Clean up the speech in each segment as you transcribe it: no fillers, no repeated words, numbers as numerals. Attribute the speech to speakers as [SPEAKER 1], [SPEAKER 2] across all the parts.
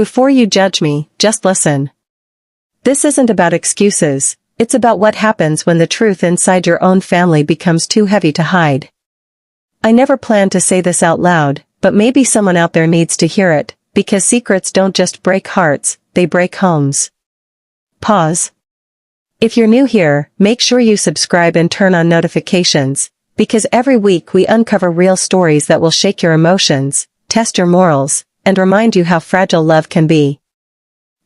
[SPEAKER 1] Before you judge me, just listen. This isn't about excuses, it's about what happens when the truth inside your own family becomes too heavy to hide. I never planned to say this out loud, but maybe someone out there needs to hear it, because secrets don't just break hearts, they break homes. Pause. If you're new here, make sure you subscribe and turn on notifications, because every week we uncover real stories that will shake your emotions, test your morals, and remind you how fragile love can be.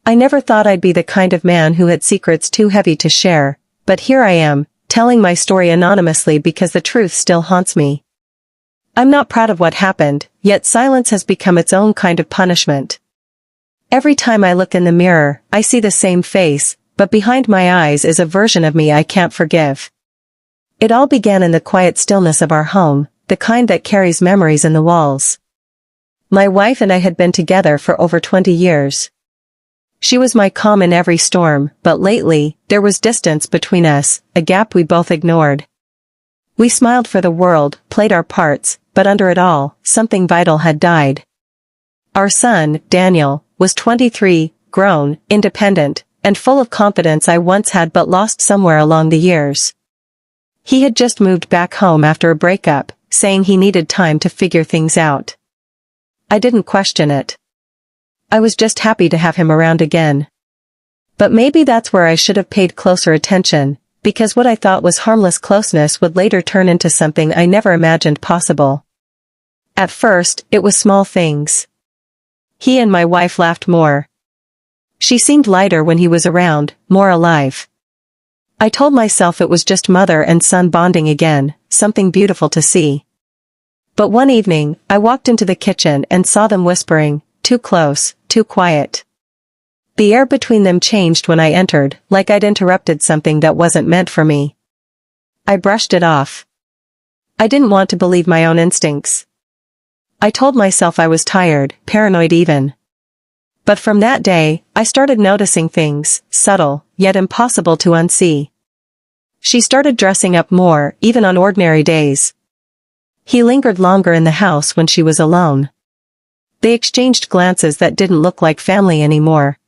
[SPEAKER 1] I never thought I'd be the kind of man who had secrets too heavy to share, but here I am, telling my story anonymously because the truth still haunts me. I'm not proud of what happened, yet silence has become its own kind of punishment. Every time I look in the mirror, I see the same face, but behind my eyes is a version of me I can't forgive. It all began in the quiet stillness of our home, the kind that carries memories in the walls. My wife and I had been together for over 20 years. She was my calm in every storm, but lately, there was distance between us, a gap we both ignored. We smiled for the world, played our parts, but under it all, something vital had died. Our son, Daniel, was 23, grown, independent, and full of confidence I once had but lost somewhere along the years. He had just moved back home after a breakup, saying he needed time to figure things out. I didn't question it. I was just happy to have him around again. But maybe that's where I should have paid closer attention, because what I thought was harmless closeness would later turn into something I never imagined possible. At first, it was small things. He and my wife laughed more. She seemed lighter when he was around, more alive. I told myself it was just mother and son bonding again, something beautiful to see. But one evening, I walked into the kitchen and saw them whispering, too close, too quiet. The air between them changed when I entered, like I'd interrupted something that wasn't meant for me. I brushed it off. I didn't want to believe my own instincts. I told myself I was tired, paranoid even. But from that day, I started noticing things, subtle, yet impossible to unsee. She started dressing up more, even on ordinary days. He lingered longer in the house when she was alone. They exchanged glances that didn't look like family anymore.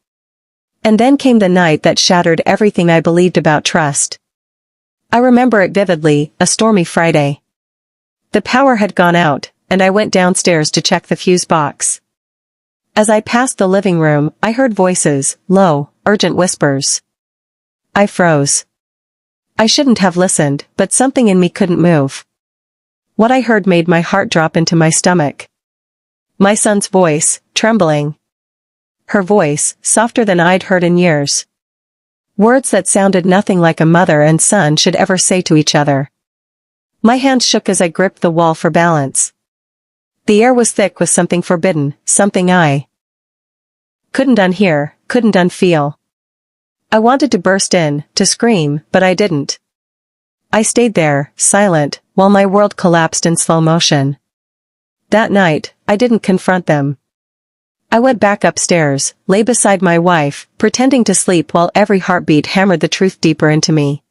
[SPEAKER 1] And then came the night that shattered everything I believed about trust. I remember it vividly, a stormy Friday. The power had gone out, and I went downstairs to check the fuse box. As I passed the living room, I heard voices, low, urgent whispers. I froze. I shouldn't have listened, but something in me couldn't move. What I heard made my heart drop into my stomach. My son's voice, trembling. Her voice, softer than I'd heard in years. Words that sounded nothing like a mother and son should ever say to each other. My hands shook as I gripped the wall for balance. The air was thick with something forbidden, something I couldn't unhear, couldn't unfeel. I wanted to burst in, to scream, but I didn't. I stayed there, silent, while my world collapsed in slow motion. That night, I didn't confront them. I went back upstairs, lay beside my wife, pretending to sleep while every heartbeat hammered the truth deeper into me.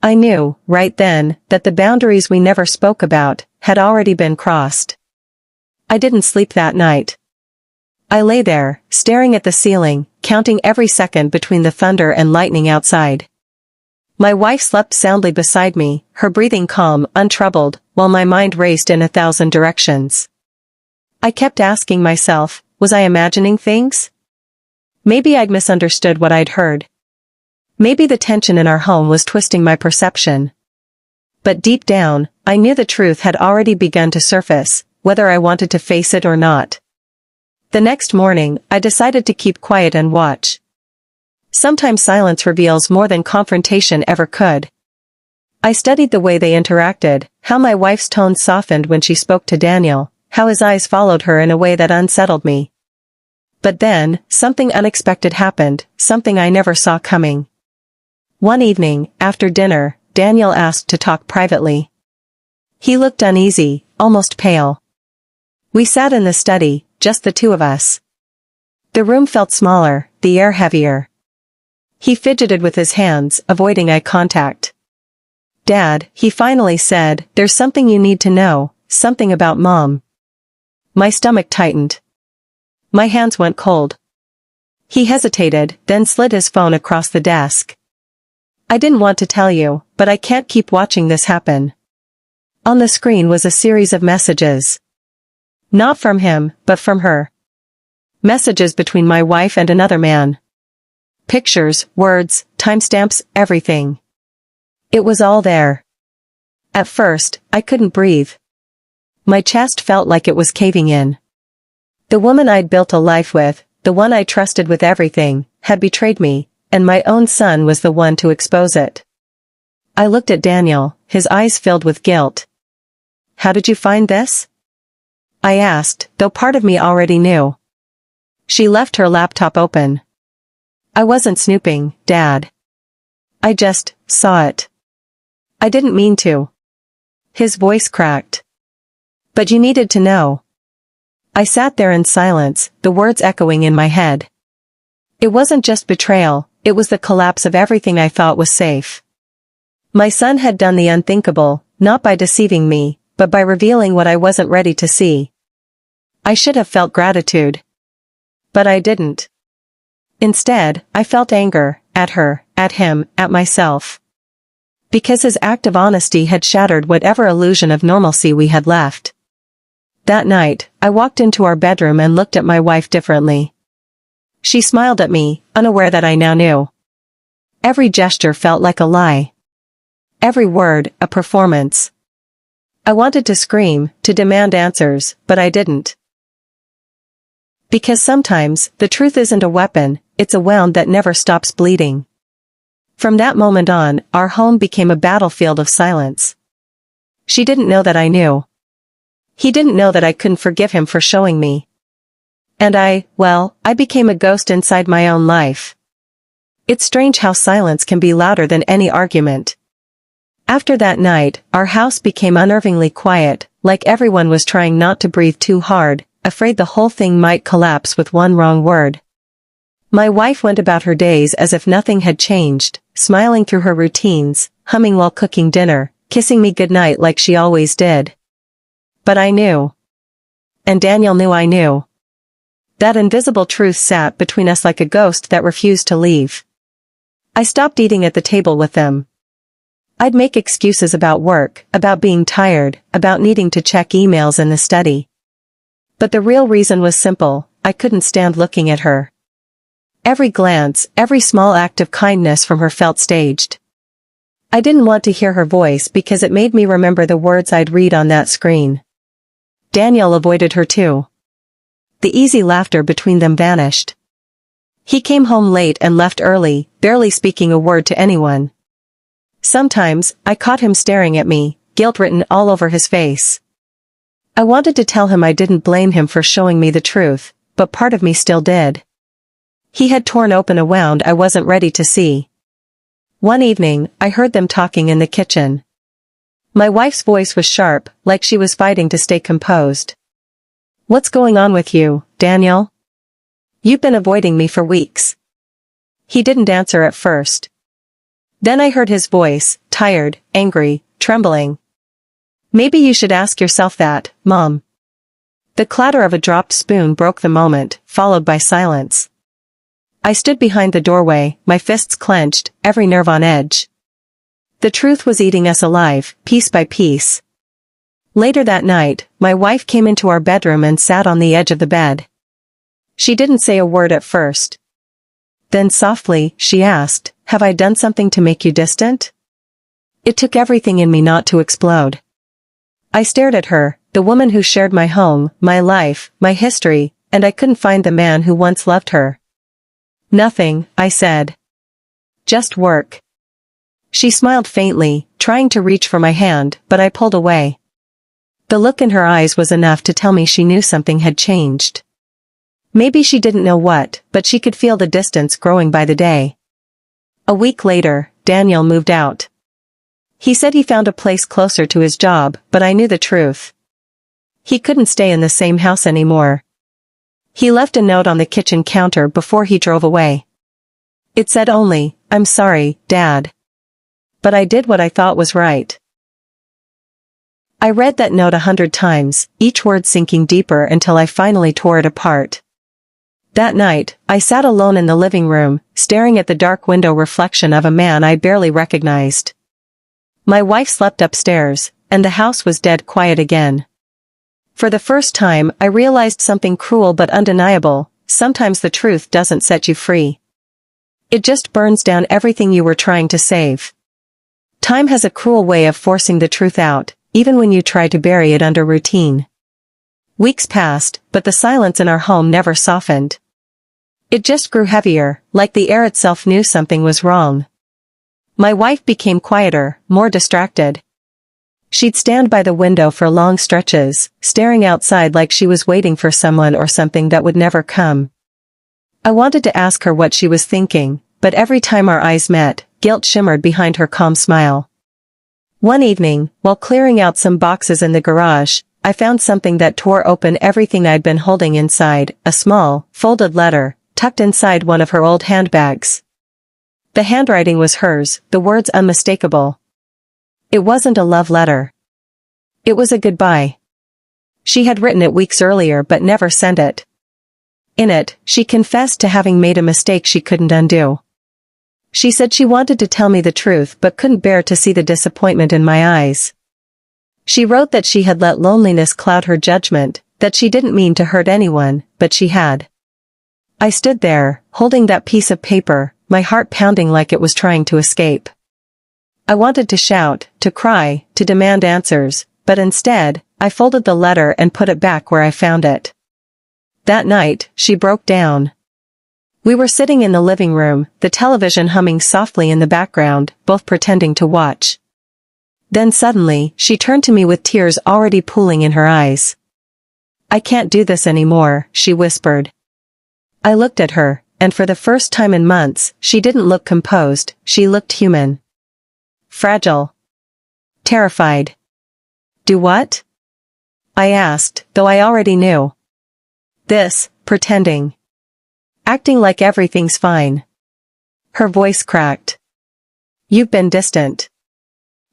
[SPEAKER 1] I knew, right then, that the boundaries we never spoke about had already been crossed. I didn't sleep that night. I lay there, staring at the ceiling, counting every second between the thunder and lightning outside. My wife slept soundly beside me, her breathing calm, untroubled, while my mind raced in 1,000 directions. I kept asking myself, was I imagining things? Maybe I'd misunderstood what I'd heard. Maybe the tension in our home was twisting my perception. But deep down, I knew the truth had already begun to surface, whether I wanted to face it or not. The next morning, I decided to keep quiet and watch. Sometimes silence reveals more than confrontation ever could. I studied the way they interacted, how my wife's tone softened when she spoke to Daniel, how his eyes followed her in a way that unsettled me. But then, something unexpected happened, something I never saw coming. One evening, after dinner, Daniel asked to talk privately. He looked uneasy, almost pale. We sat in the study, just the two of us. The room felt smaller, the air heavier. He fidgeted with his hands, avoiding eye contact. "Dad," he finally said, "there's something you need to know, something about Mom." My stomach tightened. My hands went cold. He hesitated, then slid his phone across the desk. I didn't want to tell you, but I can't keep watching this happen. On the screen was a series of messages. Not from him, but from her. Messages between my wife and another man. Pictures, words, timestamps, everything. It was all there. At first, I couldn't breathe. My chest felt like it was caving in. The woman I'd built a life with, the one I trusted with everything, had betrayed me, and my own son was the one to expose it. I looked at Daniel, his eyes filled with guilt. How did you find this? I asked, though part of me already knew. She left her laptop open. I wasn't snooping, Dad. I just saw it. I didn't mean to. His voice cracked. But you needed to know. I sat there in silence, the words echoing in my head. It wasn't just betrayal, it was the collapse of everything I thought was safe. My son had done the unthinkable, not by deceiving me, but by revealing what I wasn't ready to see. I should have felt gratitude. But I didn't. Instead, I felt anger, at her, at him, at myself. Because his act of honesty had shattered whatever illusion of normalcy we had left. That night, I walked into our bedroom and looked at my wife differently. She smiled at me, unaware that I now knew. Every gesture felt like a lie. Every word, a performance. I wanted to scream, to demand answers, but I didn't. Because sometimes, the truth isn't a weapon, it's a wound that never stops bleeding. From that moment on, our home became a battlefield of silence. She didn't know that I knew. He didn't know that I couldn't forgive him for showing me. And I became a ghost inside my own life. It's strange how silence can be louder than any argument. After that night, our house became unnervingly quiet, like everyone was trying not to breathe too hard, afraid the whole thing might collapse with one wrong word. My wife went about her days as if nothing had changed, smiling through her routines, humming while cooking dinner, kissing me goodnight like she always did. But I knew. And Daniel knew I knew. That invisible truth sat between us like a ghost that refused to leave. I stopped eating at the table with them. I'd make excuses about work, about being tired, about needing to check emails in the study. But the real reason was simple, I couldn't stand looking at her. Every glance, every small act of kindness from her felt staged. I didn't want to hear her voice because it made me remember the words I'd read on that screen. Daniel avoided her too. The easy laughter between them vanished. He came home late and left early, barely speaking a word to anyone. Sometimes, I caught him staring at me, guilt written all over his face. I wanted to tell him I didn't blame him for showing me the truth, but part of me still did. He had torn open a wound I wasn't ready to see. One evening, I heard them talking in the kitchen. My wife's voice was sharp, like she was fighting to stay composed. What's going on with you, Daniel? You've been avoiding me for weeks. He didn't answer at first. Then I heard his voice, tired, angry, trembling. Maybe you should ask yourself that, Mom. The clatter of a dropped spoon broke the moment, followed by silence. I stood behind the doorway, my fists clenched, every nerve on edge. The truth was eating us alive, piece by piece. Later that night, my wife came into our bedroom and sat on the edge of the bed. She didn't say a word at first. Then softly, she asked, "Have I done something to make you distant?" It took everything in me not to explode. I stared at her, the woman who shared my home, my life, my history, and I couldn't find the man who once loved her. "Nothing," I said. "Just work." She smiled faintly, trying to reach for my hand, but I pulled away. The look in her eyes was enough to tell me she knew something had changed. Maybe she didn't know what, but she could feel the distance growing by the day. A week later, Daniel moved out. He said he found a place closer to his job, but I knew the truth. He couldn't stay in the same house anymore. He left a note on the kitchen counter before he drove away. It said only, "I'm sorry, Dad. But I did what I thought was right." I read that note 100 times, each word sinking deeper until I finally tore it apart. That night, I sat alone in the living room, staring at the dark window reflection of a man I barely recognized. My wife slept upstairs, and the house was dead quiet again. For the first time, I realized something cruel but undeniable: sometimes the truth doesn't set you free. It just burns down everything you were trying to save. Time has a cruel way of forcing the truth out, even when you try to bury it under routine. Weeks passed, but the silence in our home never softened. It just grew heavier, like the air itself knew something was wrong. My wife became quieter, more distracted. She'd stand by the window for long stretches, staring outside like she was waiting for someone or something that would never come. I wanted to ask her what she was thinking, but every time our eyes met, guilt shimmered behind her calm smile. One evening, while clearing out some boxes in the garage, I found something that tore open everything I'd been holding inside: a small, folded letter, tucked inside one of her old handbags. The handwriting was hers, the words unmistakable. It wasn't a love letter. It was a goodbye. She had written it weeks earlier but never sent it. In it, she confessed to having made a mistake she couldn't undo. She said she wanted to tell me the truth but couldn't bear to see the disappointment in my eyes. She wrote that she had let loneliness cloud her judgment, that she didn't mean to hurt anyone, but she had. I stood there, holding that piece of paper, my heart pounding like it was trying to escape. I wanted to shout, to cry, to demand answers, but instead, I folded the letter and put it back where I found it. That night, she broke down. We were sitting in the living room, the television humming softly in the background, both pretending to watch. Then suddenly, she turned to me with tears already pooling in her eyes. "I can't do this anymore," she whispered. I looked at her, and for the first time in months, she didn't look composed, she looked human. Fragile. Terrified. "Do what?" I asked, though I already knew. "This, pretending. Acting like everything's fine." Her voice cracked. "You've been distant.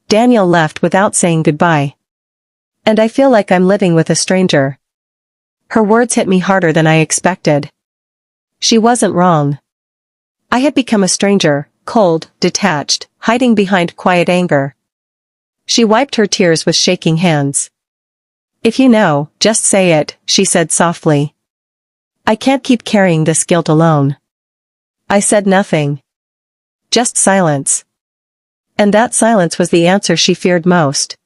[SPEAKER 1] Daniel left without saying goodbye. And I feel like I'm living with a stranger." Her words hit me harder than I expected. She wasn't wrong. I had become a stranger, cold, detached, hiding behind quiet anger. She wiped her tears with shaking hands. "If you know, just say it," she said softly. "I can't keep carrying this guilt alone." I said nothing. Just silence. And that silence was the answer she feared most.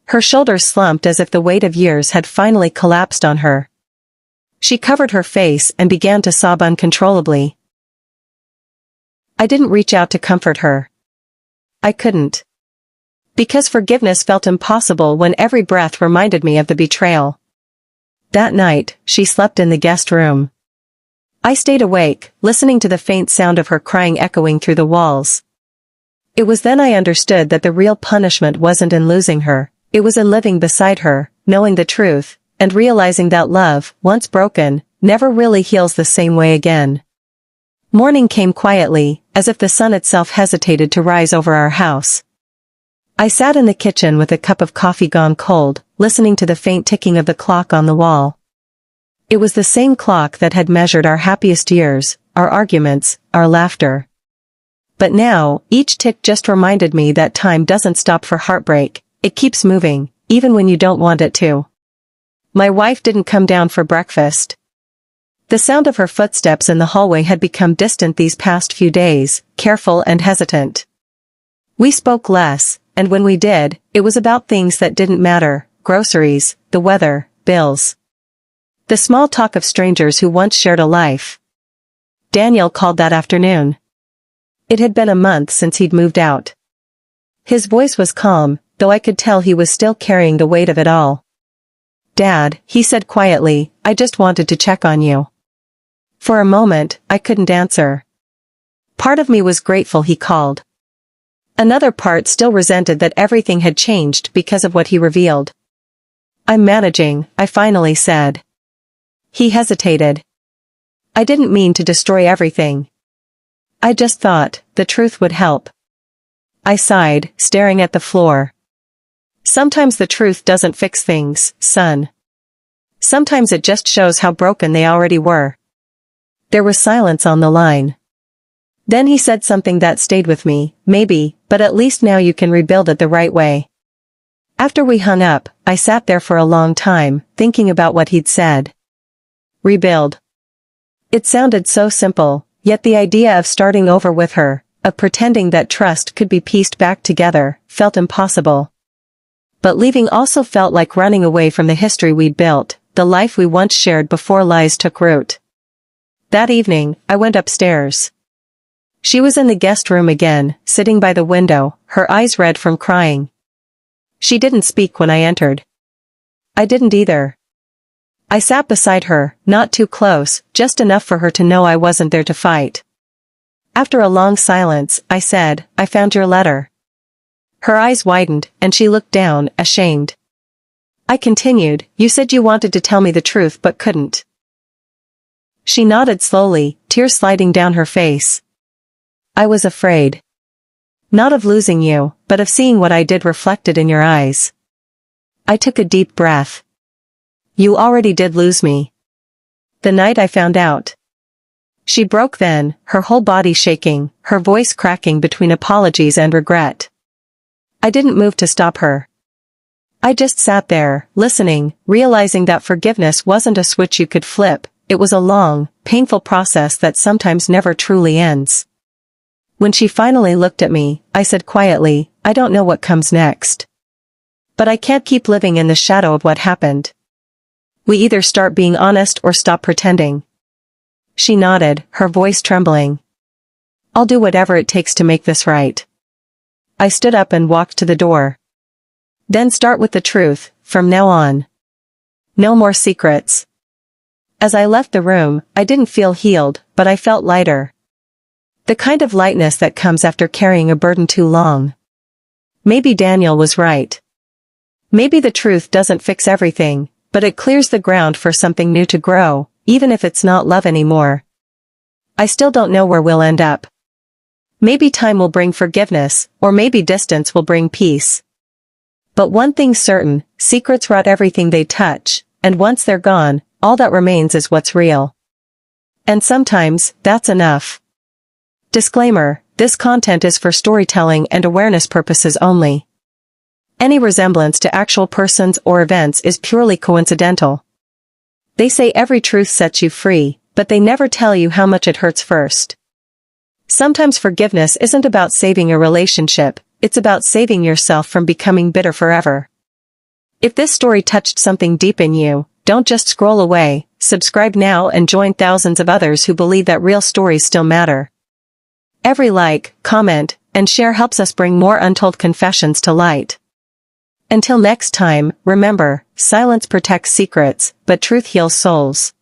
[SPEAKER 1] Her shoulders slumped as if the weight of years had finally collapsed on her. She covered her face and began to sob uncontrollably. I didn't reach out to comfort her. I couldn't. Because forgiveness felt impossible when every breath reminded me of the betrayal. That night, she slept in the guest room. I stayed awake, listening to the faint sound of her crying echoing through the walls. It was then I understood that the real punishment wasn't in losing her, it was in living beside her, knowing the truth, and realizing that love, once broken, never really heals the same way again. Morning came quietly, as if the sun itself hesitated to rise over our house. I sat in the kitchen with a cup of coffee gone cold, listening to the faint ticking of the clock on the wall. It was the same clock that had measured our happiest years, our arguments, our laughter. But now, each tick just reminded me that time doesn't stop for heartbreak, it keeps moving, even when you don't want it to. My wife didn't come down for breakfast. The sound of her footsteps in the hallway had become distant these past few days, careful and hesitant. We spoke less, and when we did, it was about things that didn't matter: groceries, the weather, bills. The small talk of strangers who once shared a life. Daniel called that afternoon. It had been a month since he'd moved out. His voice was calm, though I could tell he was still carrying the weight of it all. "Dad," he said quietly, "I just wanted to check on you." For a moment, I couldn't answer. Part of me was grateful he called. Another part still resented that everything had changed because of what he revealed. "I'm managing," I finally said. He hesitated. "I didn't mean to destroy everything. I just thought the truth would help." I sighed, staring at the floor. "Sometimes the truth doesn't fix things, son. Sometimes it just shows how broken they already were." There was silence on the line. Then he said something that stayed with me, maybe, but at least now you can rebuild it the right way. After we hung up, I sat there for a long time, thinking about what he'd said. Rebuild. It sounded so simple, yet the idea of starting over with her, of pretending that trust could be pieced back together, felt impossible. But leaving also felt like running away from the history we'd built, the life we once shared before lies took root. That evening, I went upstairs. She was in the guest room again, sitting by the window, her eyes red from crying. She didn't speak when I entered. I didn't either. I sat beside her, not too close, just enough for her to know I wasn't there to fight. After a long silence, I said, "I found your letter." Her eyes widened, and she looked down, ashamed. I continued, "You said you wanted to tell me the truth but couldn't." She nodded slowly, tears sliding down her face. "I was afraid. Not of losing you, but of seeing what I did reflected in your eyes." I took a deep breath. "You already did lose me. The night I found out." She broke then, her whole body shaking, her voice cracking between apologies and regret. I didn't move to stop her. I just sat there, listening, realizing that forgiveness wasn't a switch you could flip, it was a long, painful process that sometimes never truly ends. When she finally looked at me, I said quietly, "I don't know what comes next. But I can't keep living in the shadow of what happened. We either start being honest or stop pretending." She nodded, her voice trembling. "I'll do whatever it takes to make this right." I stood up and walked to the door. "Then start with the truth, from now on. No more secrets." As I left the room, I didn't feel healed, but I felt lighter. The kind of lightness that comes after carrying a burden too long. Maybe Daniel was right. Maybe the truth doesn't fix everything, but it clears the ground for something new to grow, even if it's not love anymore. I still don't know where we'll end up. Maybe time will bring forgiveness, or maybe distance will bring peace. But one thing's certain, secrets rot everything they touch, and once they're gone, all that remains is what's real. And sometimes, that's enough. Disclaimer, this content is for storytelling and awareness purposes only. Any resemblance to actual persons or events is purely coincidental. They say every truth sets you free, but they never tell you how much it hurts first. Sometimes forgiveness isn't about saving a relationship, it's about saving yourself from becoming bitter forever. If this story touched something deep in you, don't just scroll away, subscribe now and join thousands of others who believe that real stories still matter. Every like, comment, and share helps us bring more untold confessions to light. Until next time, remember, silence protects secrets, but truth heals souls.